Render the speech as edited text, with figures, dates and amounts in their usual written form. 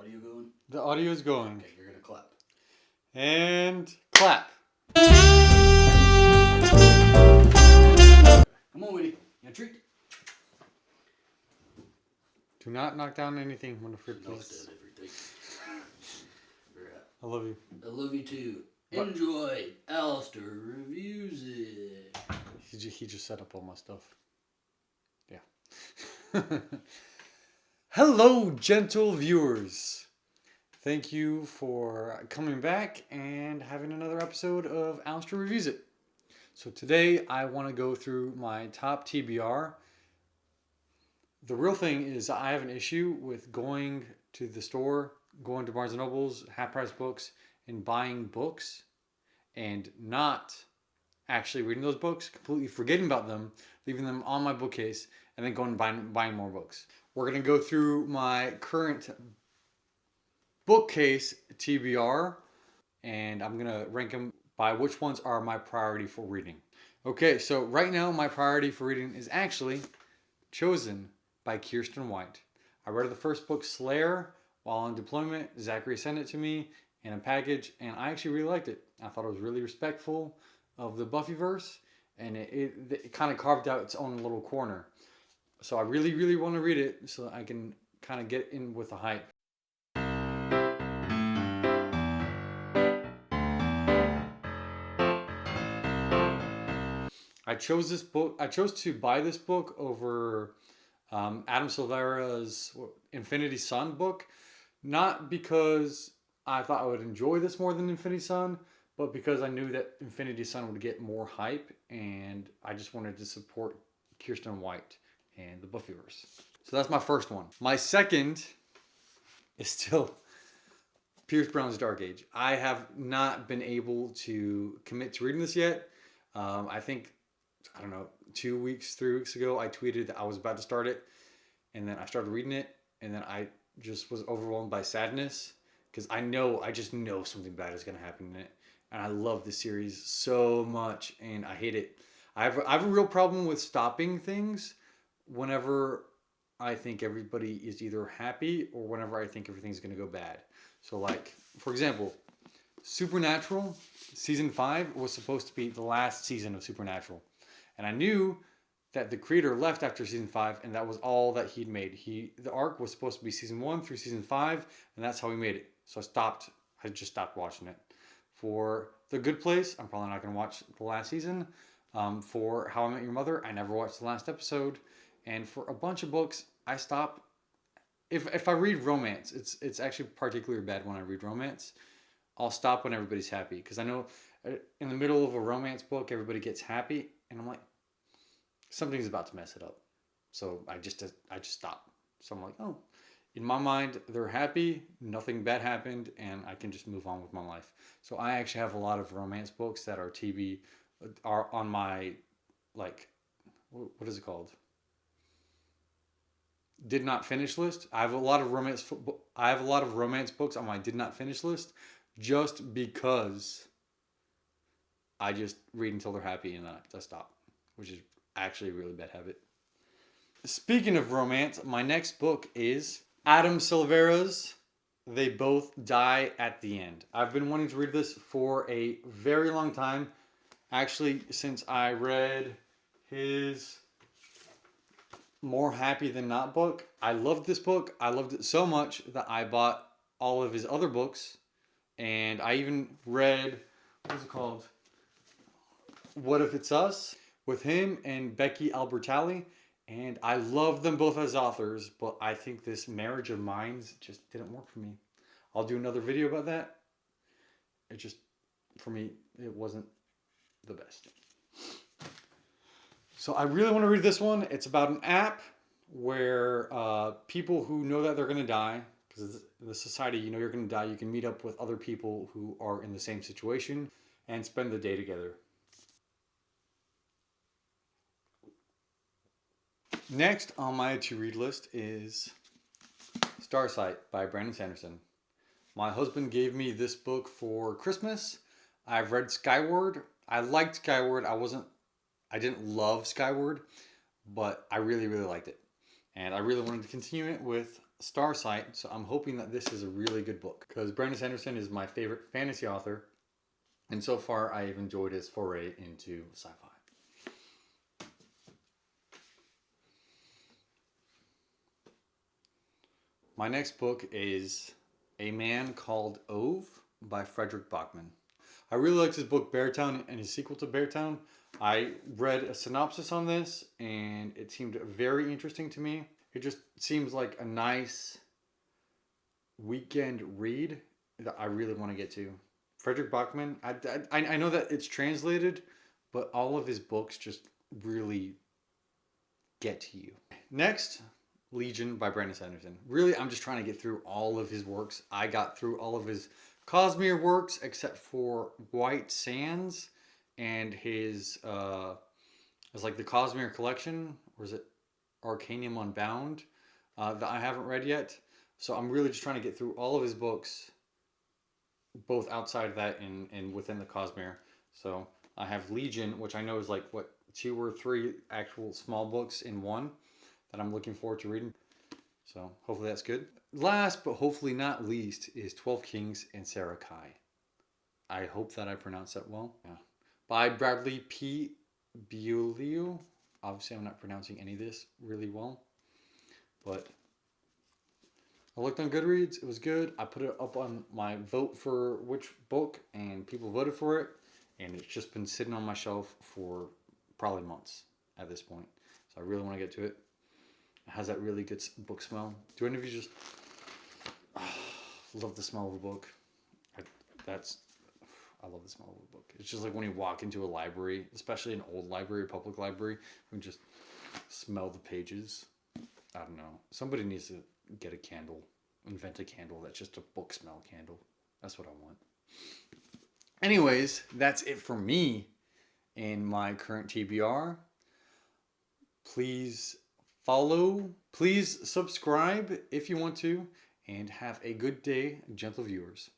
audio going? The audio is going. Okay, you're gonna clap. And clap. Come on, Woody. You got a treat? Do not knock down anything, Winifred, No, please. everything. I love you. I love you too. What? Enjoy. Alistair reviews it. He just set up all my stuff. Yeah. Hello, gentle viewers. Thank you for coming back and having another episode of Alistair Reviews It. So today I want to go through my top TBR. The real thing is I have an issue with going to the store, going to Barnes & Noble's, Half Price Books, and buying books and not actually reading those books, completely forgetting about them, leaving them on my bookcase, and then going and buying more books. We're going to go through my current bookcase TBR, and I'm going to rank them by which ones are my priority for reading. Okay, so right now my priority for reading is actually Chosen by Kiersten White. I read the first book, Slayer, while on deployment. Zachary sent it to me in a package, and I actually really liked it. I thought it was really respectful of the Buffyverse, and it kind of carved out its own little corner. So I really, really want to read it so that I can kind of get in with the hype. I chose to buy this book over Adam Silvera's Infinity Sun book, not because I thought I would enjoy this more than Infinity Sun, but because I knew that Infinity Sun would get more hype, and I just wanted to support Kiersten White and the Buffyverse. So that's my first one. My second is still Pierce Brown's Dark Age. I have not been able to commit to reading this yet. I think, I don't know, 3 weeks ago, I tweeted that I was about to start it, and then I started reading it, and then I just was overwhelmed by sadness, because I just know something bad is going to happen in it, and I love this series so much, and I hate it. I have a real problem with stopping things whenever I think everybody is either happy or whenever I think everything's going to go bad. So, like, for example, Supernatural season 5 was supposed to be the last season of Supernatural. And I knew that the creator left after season 5, and that was all that he'd made. The arc was supposed to be season 1 through season 5, and that's how he made it. So I just stopped watching it. For The Good Place, I'm probably not going to watch the last season. For How I Met Your Mother, I never watched the last episode. And for a bunch of books, I stop. If I read romance, it's actually particularly bad when I read romance. I'll stop when everybody's happy, because I know in the middle of a romance book, everybody gets happy, and I'm like, something's about to mess it up. So I just stop. So I'm like, oh, in my mind, they're happy, nothing bad happened, and I can just move on with my life. So I actually have a lot of romance books that are on my, like, what is it called? Did not finish list. I have a lot of romance books on my did not finish list, just because I just read until they're happy and then I stop, which is actually a really bad habit. Speaking of romance, my next book is Adam Silvera's They Both Die at the End. I've been wanting to read this for a very long time. Actually, since I read his More Happy Than Not book. I loved this book. I loved it so much that I bought all of his other books. And I even read, what is it called? What If It's Us? With him and Becky Albertalli. And I love them both as authors, but I think this marriage of minds just didn't work for me. I'll do another video about that. It just, for me, it wasn't the best. So I really want to read this one. It's about an app where people who know that they're going to die, because in the society, you know you're going to die, you can meet up with other people who are in the same situation and spend the day together. Next on my to-read list is Starsight by Brandon Sanderson. My husband gave me this book for Christmas. I've read Skyward. I liked Skyward. I didn't love Skyward, but I really, really liked it. And I really wanted to continue it with Starsight, so I'm hoping that this is a really good book because Brandon Sanderson is my favorite fantasy author, and so far I have enjoyed his foray into sci-fi. My next book is A Man Called Ove by Fredrick Backman. I really liked his book Beartown and his sequel to Beartown. I read a synopsis on this and it seemed very interesting to me. It just seems like a nice weekend read that I really want to get to. Fredrick Backman, I know that it's translated, but all of his books just really get to you. Next, Legion by Brandon Sanderson. Really, I'm just trying to get through all of his works. I got through all of his Cosmere works except for White Sands and his it's like the Cosmere collection, or is it Arcanium Unbound, that I haven't read yet. So I'm really just trying to get through all of his books, both outside of that and within the Cosmere. So I have Legion, which I know is like, what, 2 or 3 actual small books in one that I'm looking forward to reading. So hopefully that's good. Last, but hopefully not least, is 12 Kings and Sharakhai. I hope that I pronounced that well. Yeah. By Bradley P. Beaulieu. Obviously, I'm not pronouncing any of this really well. But I looked on Goodreads. It was good. I put it up on my vote for which book, and people voted for it. And it's just been sitting on my shelf for probably months at this point. So I really want to get to it. It has that really good book smell. Do any of you just love the smell of a book? I love the smell of a book. It's just like when you walk into a library, especially an old library, a public library, you can just smell the pages. I don't know. Somebody needs to get a candle, invent a candle that's just a book smell candle. That's what I want. Anyways, that's it for me in my current TBR. Please follow, please subscribe if you want to, and have a good day, gentle viewers.